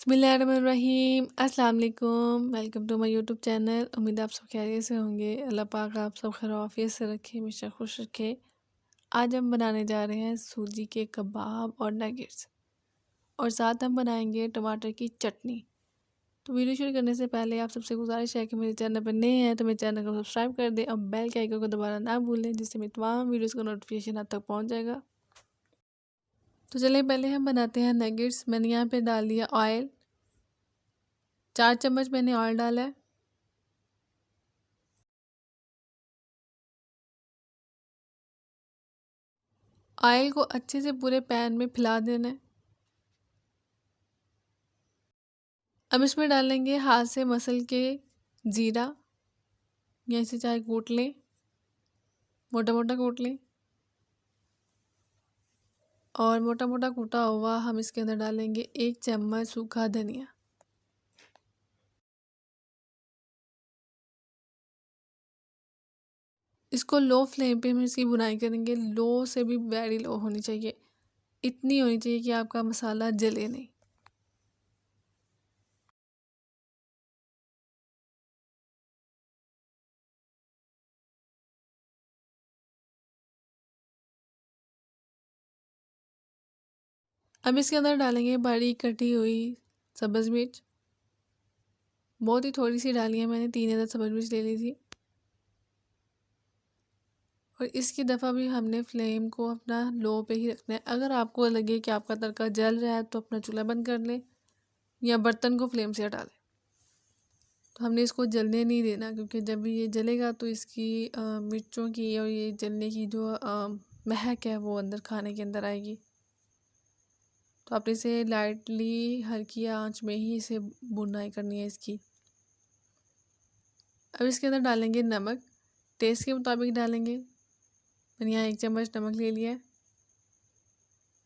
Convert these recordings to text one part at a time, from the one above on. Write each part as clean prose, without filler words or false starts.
बिस्मिल्लाहिर्रहमानिर्रहीम। अस्सलाम वालेकुम। Welcome to my YouTube channel. उम्मीद है आप सब खैरियत से होंगे। अल्लाह पाक आप सब खैर आफियत से रखे, हमेशा खुश रखे। आज हम बनाने जा रहे हैं सूजी के कबाब और नगेट्स, और साथ हम बनाएंगे टमाटर की चटनी। तो वीडियो शुरू करने से पहले आप सबसे गुजारिश है कि मेरे चैनल पर नए हैं तो मेरे चैनल को सब्सक्राइब कर दें और बेल के आइकन को दबाना ना भूलें, जिससे मेरी तमाम वीडियोज़ का नोटिफिकेशन आप तक पहुँच जाएगा। तो चलिए पहले हम बनाते हैं नगेट्स। मैंने यहाँ पे डाल दिया ऑयल, 4 चम्मच मैंने ऑयल डाला है। ऑयल को अच्छे से पूरे पैन में फैला देना है। अब इसमें डालेंगे हाथ से मसल के जीरा, या इसे चाहे कूट लें, मोटा मोटा कूट लें। और मोटा मोटा कूटा हुआ हम इसके अंदर डालेंगे 1 चम्मच सूखा धनिया। इसको लो फ्लेम पे हम इसकी भुनाई करेंगे। लो से भी वेरी लो होनी चाहिए, इतनी होनी चाहिए कि आपका मसाला जले नहीं। अब इसके अंदर डालेंगे बारीक कटी हुई सब्ज़ मिर्च। बहुत ही थोड़ी सी डाली है मैंने, 3 अदद सब्ज़ मिर्च ले ली थी। और इसकी दफ़ा भी हमने फ्लेम को अपना लो पे ही रखना है। अगर आपको लगे कि आपका तड़का जल रहा है तो अपना चूल्हा बंद कर लें या बर्तन को फ्लेम से हटा लें। तो हमने इसको जलने नहीं देना, क्योंकि जब भी ये जलेगा तो इसकी मिर्चों की और ये जलने की जो महक है वो अंदर खाने के अंदर आएगी। तो आपने इसे लाइटली हल्की आंच में ही इसे भुनाई करनी है इसकी। अब इसके अंदर डालेंगे नमक, टेस्ट के मुताबिक डालेंगे। मैंने यहाँ 1 चम्मच नमक ले लिया है।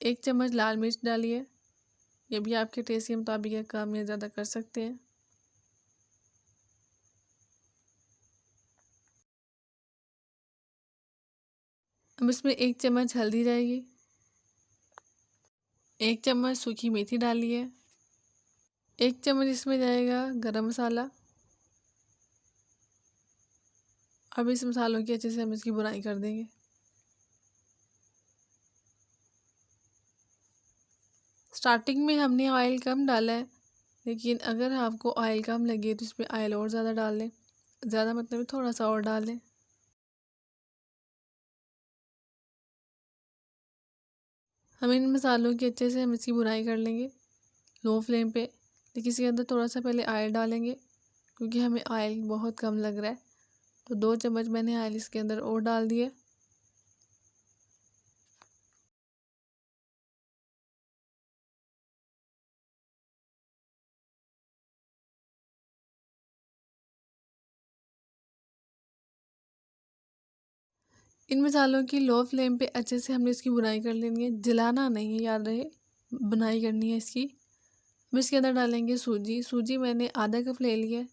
1 चम्मच लाल मिर्च डालिए, ये भी आपके टेस्ट के मुताबिक है, कम या ज़्यादा कर सकते हैं। अब इसमें 1 चम्मच हल्दी जाएगी, 1 चम्मच सूखी मेथी डालिए, 1 चम्मच इसमें जाएगा गरम मसाला। अब इस मसालों की अच्छे से हम इसकी भुनाई कर देंगे। स्टार्टिंग में हमने ऑयल कम डाला है, लेकिन अगर आपको ऑयल कम लगे तो इसमें ऑयल और ज़्यादा डाल लें। ज़्यादा मतलब थोड़ा सा और डाल लें। हम इन मसालों की अच्छे से हम इसकी भुनाई कर लेंगे लो फ्लेम पे। लेकिन इसके अंदर थोड़ा सा पहले ऑयल डालेंगे, क्योंकि हमें ऑयल बहुत कम लग रहा है। तो 2 चम्मच मैंने ऑयल इसके अंदर और डाल दिए। इन मसालों की लो फ्लेम पे अच्छे से हमने इसकी भुनाई कर लेनी है, जलाना नहीं है, याद रहे, भुनाई करनी है इसकी। हम इसके अंदर डालेंगे सूजी। सूजी मैंने आधा कप ले लिया है।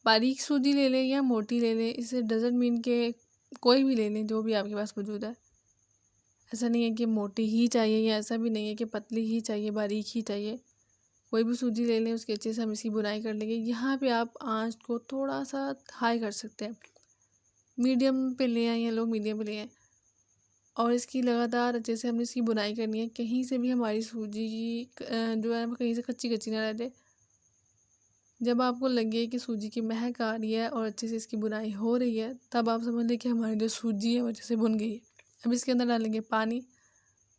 बारीक सूजी ले लें या मोटी ले लें, इसे डजंट मीन के कोई भी ले लें जो भी आपके पास मौजूद है। ऐसा नहीं है कि मोटी ही चाहिए, या ऐसा भी नहीं है कि पतली ही चाहिए, बारीक ही चाहिए। कोई भी सूजी ले लें, उसके अच्छे से हम इसकी बुनाई कर लेंगे। यहाँ पे आप आंच को थोड़ा सा हाई कर सकते हैं, मीडियम पे ले आए, या लोग मीडियम पे ले आए। और इसकी लगातार अच्छे से हमने इसकी बुनाई करनी है। कहीं से भी हमारी सूजी की जो है कहीं से कच्ची कच्ची ना रह जाए। जब आपको लगे कि सूजी की महक आ रही है और अच्छे से इसकी बुनाई हो रही है, तब आप समझ लें कि हमारी जो सूजी है वो अच्छे से बुन गई है। अब इसके अंदर डालेंगे पानी।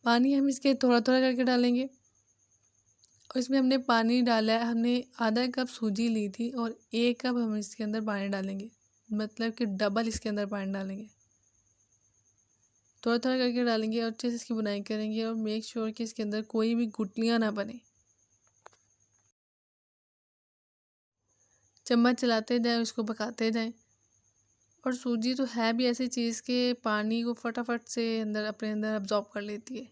पानी हम इसके थोड़ा थोड़ा करके डालेंगे। और इसमें हमने पानी डाला है, हमने आधा कप सूजी ली थी और 1 कप हम इसके अंदर पानी डालेंगे, मतलब कि डबल इसके अंदर पानी डालेंगे। थोड़ा थोड़ा करके डालेंगे और अच्छे से इसकी बुनाई करेंगे, और मेक श्योर कि इसके अंदर कोई भी गुठलियाँ ना बने। चम्मच चलाते जाएं, उसको पकाते जाएं। और सूजी तो है भी ऐसी चीज़ के पानी को फटाफट से अंदर अपने अंदर अब्जॉर्ब कर लेती है।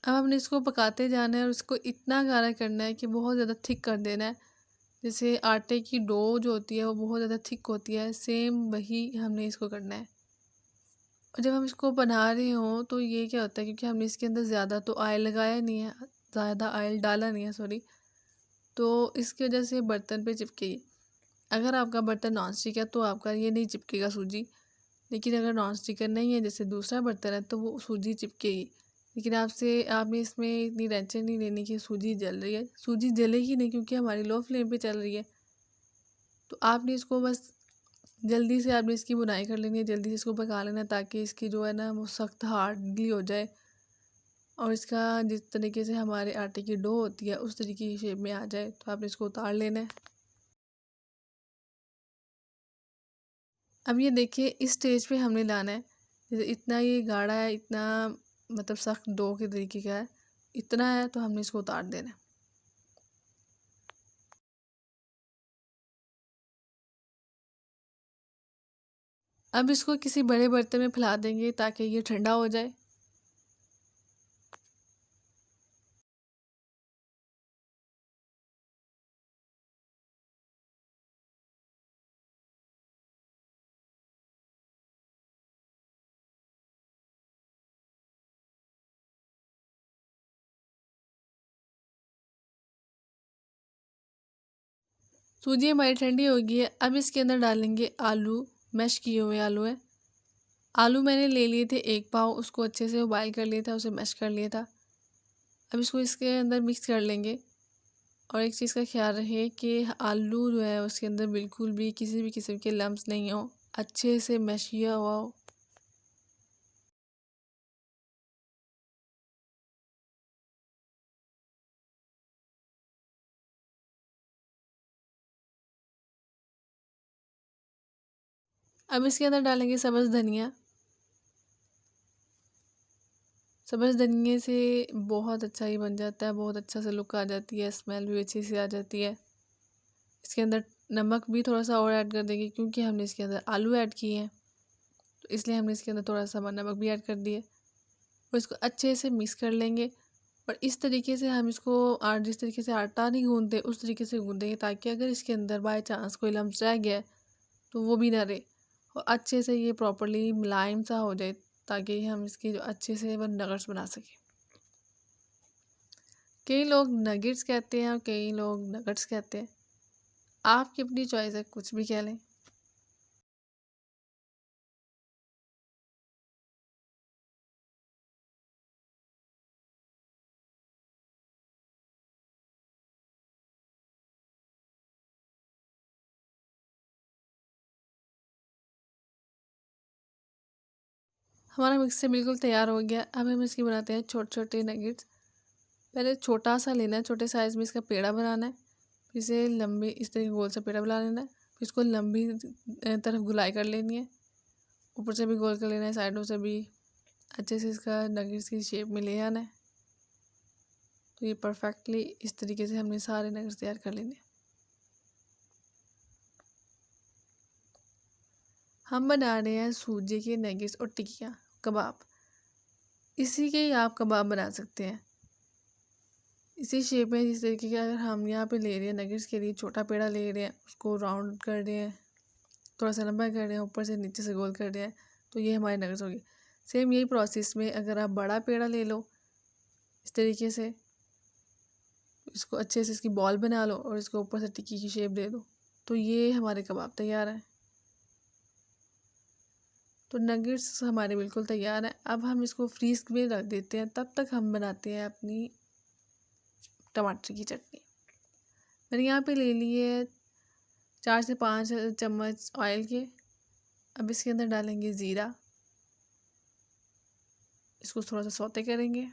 अब हमने इसको पकाते जाना है और इसको इतना गाढ़ा करना है कि बहुत ज़्यादा थिक कर देना है, जैसे आटे की डो जो होती है वो बहुत ज़्यादा थिक होती है, सेम वही हमने इसको करना है। और जब हम इसको बना रहे हों तो ये क्या होता है, क्योंकि हमने इसके अंदर ज़्यादा तो ऑयल लगाया नहीं है, ज़्यादा ऑयल डाला नहीं है सॉरी, तो इसकी वजह से बर्तन पे चिपकेगी। अगर आपका बर्तन नॉन स्टिक है तो आपका ये नहीं चिपकेगा सूजी, लेकिन अगर नॉन स्टिक नहीं है जैसे दूसरा बर्तन है तो वो सूजी चिपकेगी। लेकिन आपने इसमें इतनी टेंशन नहीं लेनी कि सूजी जल रही है, सूजी जलेगी नहीं क्योंकि हमारी लो फ्लेम पे चल रही है। तो आपने इसको बस जल्दी से आपने इसकी बुनाई कर लेनी है, जल्दी से इसको पका लेना है ताकि इसकी जो है ना वो सख्त हार्डली हो जाए और इसका जिस तरीके से हमारे आटे की डो होती है उस तरीके की शेप में आ जाए। तो आपने इसको उतार लेना है। अब ये देखिए इस स्टेज पे हमने लाना है, जैसे इतना ये गाढ़ा है, इतना मतलब सख्त डो के तरीके का है, इतना है तो हमने इसको उतार देना है। अब इसको किसी बड़े बर्तन में फैला देंगे ताकि ये ठंडा हो जाए। सूजी हमारी ठंडी हो गई है। अब इसके अंदर डालेंगे आलू, मैश किए हुए आलू है। आलू मैंने ले लिए थे 1 पाव, उसको अच्छे से बॉयल कर लिया था, उसे मैश कर लिया था। अब इसको इसके अंदर मिक्स कर लेंगे। और एक चीज़ का ख्याल रहे कि आलू जो है उसके अंदर बिल्कुल भी किसी भी किस्म के लम्स नहीं हो, अच्छे से मैश किया हुआ हो। अब इसके अंदर डालेंगे सब्ज़ धनिया। सब्ज़ धनिए से बहुत अच्छा ही बन जाता है, बहुत अच्छा सा लुक आ जाती है, स्मेल भी अच्छी सी आ जाती है। इसके अंदर नमक भी थोड़ा सा और ऐड कर देंगे क्योंकि हमने इसके अंदर आलू ऐड किए हैं, तो इसलिए हमने इसके अंदर थोड़ा सा नमक भी ऐड कर दिए और इसको अच्छे से मिक्स कर लेंगे। और इस तरीके से हम इसको जिस तरीके से आटा नहीं गूँधते उस तरीके से गूँधेंगे ताकि अगर इसके अंदर बाय चांस कोई लम्स रह गया है तो वो भी ना रहे और अच्छे से ये प्रॉपर्ली मुलायम सा हो जाए ताकि हम इसके जो अच्छे से वो नगेट्स बना सकें। कई लोग नगेट्स कहते हैं और कई लोग नगेट्स कहते हैं, आपकी अपनी चॉइस है, कुछ भी कह लें। हमारा मिक्सचर बिल्कुल तैयार हो गया। अब हम इसकी बनाते हैं छोटे छोटे नगेट्स। पहले छोटा सा लेना है, छोटे साइज़ में इसका पेड़ा बनाना है, फिर इसे लंबी इस तरह गोल सा पेड़ा बना लेना है, फिर इसको लंबी तरफ गुलाई कर लेनी है, ऊपर से भी गोल कर लेना है, साइडों से भी अच्छे से इसका नगेट्स की शेप में ले आना है। तो ये परफेक्टली इस तरीके से हमने सारे नगेट्स तैयार कर लेने हैं। हम बना रहे हैं सूजी के नगेट्स और टिक्कियाँ कबाब। इसी के ही आप कबाब बना सकते हैं, इसी शेप में जिस तरीके के अगर हम यहाँ पे ले रहे हैं नगेट्स के लिए छोटा पेड़ा ले रहे हैं, उसको राउंड कर रहे हैं, थोड़ा सा लंबा कर रहे हैं, ऊपर से नीचे से गोल कर रहे हैं, तो ये हमारे नगेट्स हो गए। सेम यही प्रोसेस में अगर आप बड़ा पेड़ा ले लो इस तरीके से, इसको अच्छे से इसकी बॉल बना लो और इसको ऊपर से टिक्की की शेप दे दो, तो ये हमारे कबाब तैयार हैं। तो नगेट्स हमारे बिल्कुल तैयार हैं। अब हम इसको फ्रीज में रख देते हैं, तब तक हम बनाते हैं अपनी टमाटर की चटनी। मैंने यहाँ पे ले लिए 4 से 5 चम्मच ऑयल के। अब इसके अंदर डालेंगे ज़ीरा, इसको थोड़ा सा सौते करेंगे।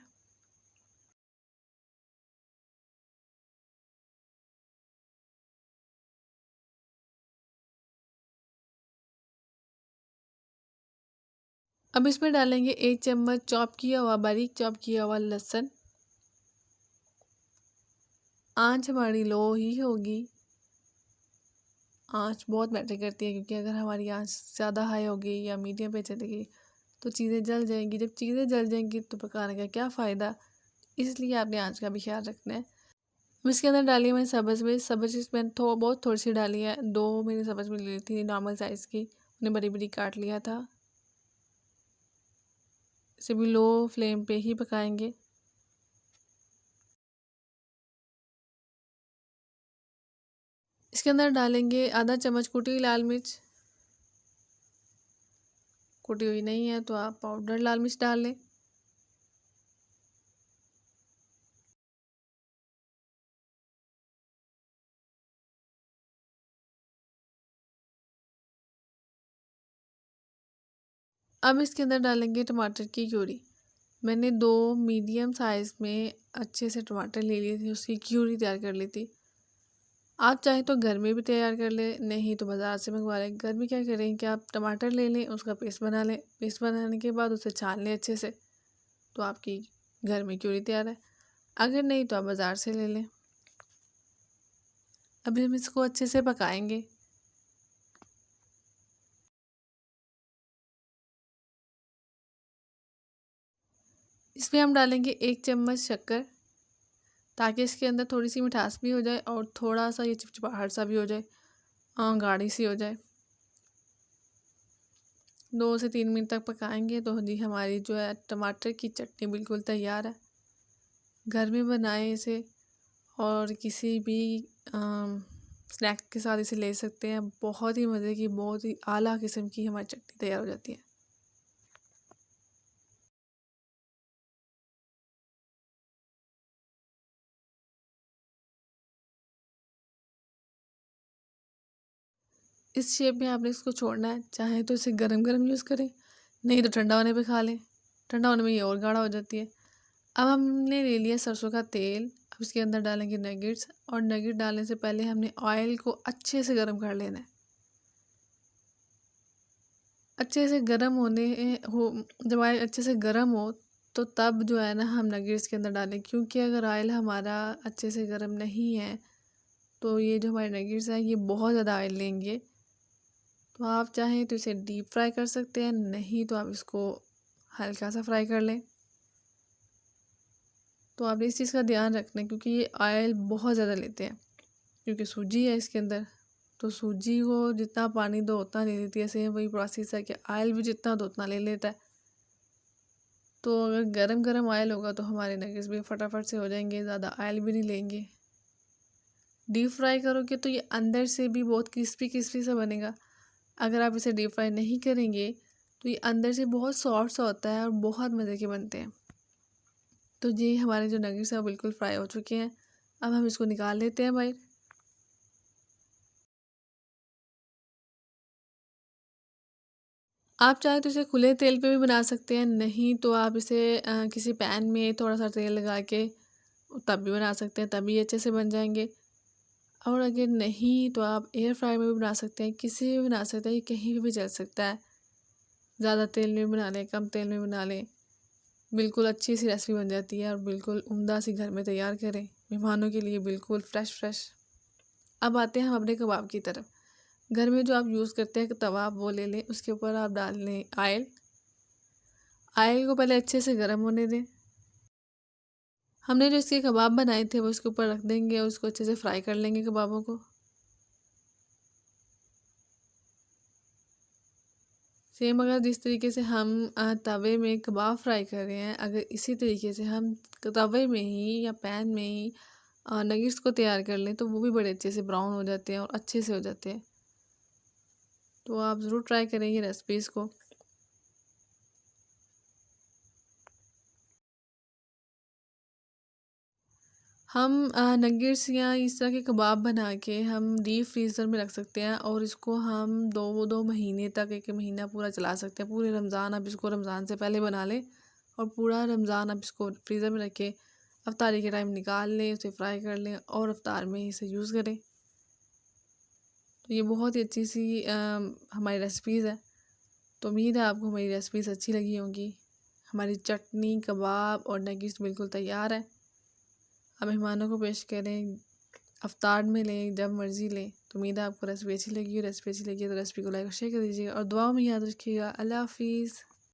अब इसमें डालेंगे 1 चम्मच चॉप किया हुआ, बारीक चॉप किया हुआ लहसुन। आंच हमारी लो ही होगी, आंच बहुत मैटर करती है क्योंकि अगर हमारी आंच ज़्यादा हाई होगी या मीडियम पे चलेगी तो चीज़ें जल जाएंगी। जब चीज़ें जल जाएंगी तो पकाने का क्या फ़ायदा, इसलिए आपने आंच का भी ख्याल रखना है। अब इसके अंदर डाली है मैंने सब्ज़ मिर्च। सब्ज़ मिर्च मैंने बहुत थोड़ी सी डाली है, 2 मैंने सब्ज़ मिर्च ली थी नॉर्मल साइज़ की, उन्हें बड़ी बड़ी काट लिया था। इसे भी लो फ्लेम पे ही पकाएंगे। इसके अंदर डालेंगे आधा चम्मच कुटी हुई लाल मिर्च। कुटी हुई नहीं है तो आप पाउडर लाल मिर्च डाल लें। अब इसके अंदर डालेंगे टमाटर की प्यूरी। मैंने 2 मीडियम साइज़ में अच्छे से टमाटर ले लिए थे, उसकी प्यूरी तैयार कर ली थी। आप चाहें तो घर में भी तैयार कर लें, नहीं तो बाज़ार से मंगवा लें। घर में क्या करें कि आप टमाटर ले लें, उसका पेस्ट बना लें। पेस्ट बनाने के बाद उसे छान लें अच्छे से, तो आपकी घर में प्यूरी तैयार है। अगर नहीं तो आप बाज़ार से ले लें। अभी हम इसको अच्छे से पकाएंगे। इसमें हम डालेंगे 1 चम्मच शक्कर, ताकि इसके अंदर थोड़ी सी मिठास भी हो जाए और थोड़ा सा ये चिपचिपाहट सा भी हो जाए, गाढ़ी सी हो जाए। 2 से 3 मिनट तक पकाएंगे तो जी हमारी जो है टमाटर की चटनी बिल्कुल तैयार है। घर में बनाएं इसे और किसी भी स्नैक के साथ इसे ले सकते हैं। बहुत ही मज़े की, बहुत ही आला किस्म की हमारी चटनी तैयार हो जाती है। इस शेप में आपने इसको छोड़ना है। चाहे तो इसे गरम गरम यूज़ करें, नहीं तो ठंडा होने पे खा लें। ठंडा होने में ये और गाढ़ा हो जाती है। अब हमने ले लिया सरसों का तेल। अब इसके अंदर डालेंगे नगेट्स, और नगेट डालने से पहले हमने ऑयल को अच्छे से गर्म कर लेना है। अच्छे से गर्म होने हो जब ऑयल अच्छे से गर्म हो तो तब जो है ना हम नगेट्स के अंदर डालें, क्योंकि अगर ऑयल हमारा अच्छे से गर्म नहीं है तो ये जो हमारे नगेट्स हैं ये बहुत ज़्यादा ऑयल लेंगे। तो आप चाहें तो इसे डीप फ्राई कर सकते हैं, नहीं तो आप इसको हल्का सा फ्राई कर लें। तो आपने इस चीज़ का ध्यान रखना है, क्योंकि ये ऑयल बहुत ज़्यादा लेते हैं, क्योंकि सूजी है इसके अंदर। तो सूजी को जितना पानी दो उतना ले लेती है। सेम वही प्रोसेस है कि ऑयल भी जितना दो उतना ले लेता है। तो अगर गरम गरम ऑयल होगा तो हमारे नगेट्स भी फटाफट से हो जाएंगे, ज़्यादा ऑयल भी नहीं लेंगे। डीप फ्राई करोगे तो ये अंदर से भी बहुत क्रिस्पी क्रिस्पी सा बनेगा। अगर आप इसे डीप फ्राई नहीं करेंगे तो ये अंदर से बहुत सॉफ्ट सा होता है और बहुत मज़े के बनते हैं। तो ये हमारे जो नगेट्स हैं वो बिल्कुल फ्राई हो चुके हैं। अब हम इसको निकाल लेते हैं बाहर। आप चाहे तो इसे खुले तेल पे भी बना सकते हैं, नहीं तो आप इसे किसी पैन में थोड़ा सा तेल लगा के तब भी बना सकते हैं, तभी अच्छे से बन जाएंगे। और अगर नहीं तो आप एयर फ्राई में भी बना सकते हैं, किसी में भी बना सकते हैं, ये कहीं भी चल सकता है। ज़्यादा तेल में बना लें, कम तेल में बना लें, बिल्कुल अच्छी सी रेसिपी बन जाती है। और बिल्कुल उम्दा सी घर में तैयार करें मेहमानों के लिए, बिल्कुल फ्रेश फ्रेश। अब आते हैं हम अपने कबाब की तरफ। घर में जो आप यूज़ करते हैं तवा, आप वो ले लें, उसके ऊपर आप डाल लें ऑयल। ऑयल को पहले अच्छे से गर्म होने दें। हमने जो इसके कबाब बनाए थे वो इसके ऊपर रख देंगे और उसको अच्छे से फ्राई कर लेंगे कबाबों को। सेम अगर जिस तरीके से हम तवे में कबाब फ्राई कर रहे हैं, अगर इसी तरीके से हम तवे में ही या पैन में ही नगेट्स को तैयार कर लें तो वो भी बड़े अच्छे से ब्राउन हो जाते हैं और अच्छे से हो जाते हैं। तो आप ज़रूर ट्राई करें ये रेसिपीज़ को। हम नगेट्स या इस तरह के कबाब बना के हम डीप फ्रीज़र में रख सकते हैं, और इसको हम दो दो महीने तक, 1 महीना पूरा चला सकते हैं। पूरे रमज़ान आप इसको रमज़ान से पहले बना लें और पूरा रमज़ान आप इसको फ्रीज़र में रखें। अफ्तारी के टाइम निकाल लें, उसे फ्राई कर लें और अफ्तार में इसे यूज़ करें। तो ये बहुत ही अच्छी सी हमारी रेसिपीज़ है। तो उम्मीद है आपको हमारी रेसिपीज़ अच्छी लगी होंगी। हमारी चटनी, कबाब और नगेट्स बिल्कुल तैयार है। अब मेहमानों को पेश करें, अफ्तार में लें, जब मर्ज़ी लें। तो उम्मीद है आपको रेसिपी अच्छी लगी हो। रेसिपी अच्छी लगी है तो रेसिपी को लाइक और शेयर कर दीजिएगा और दुआओं में याद रखिएगा। अल्लाह हाफ़िज़।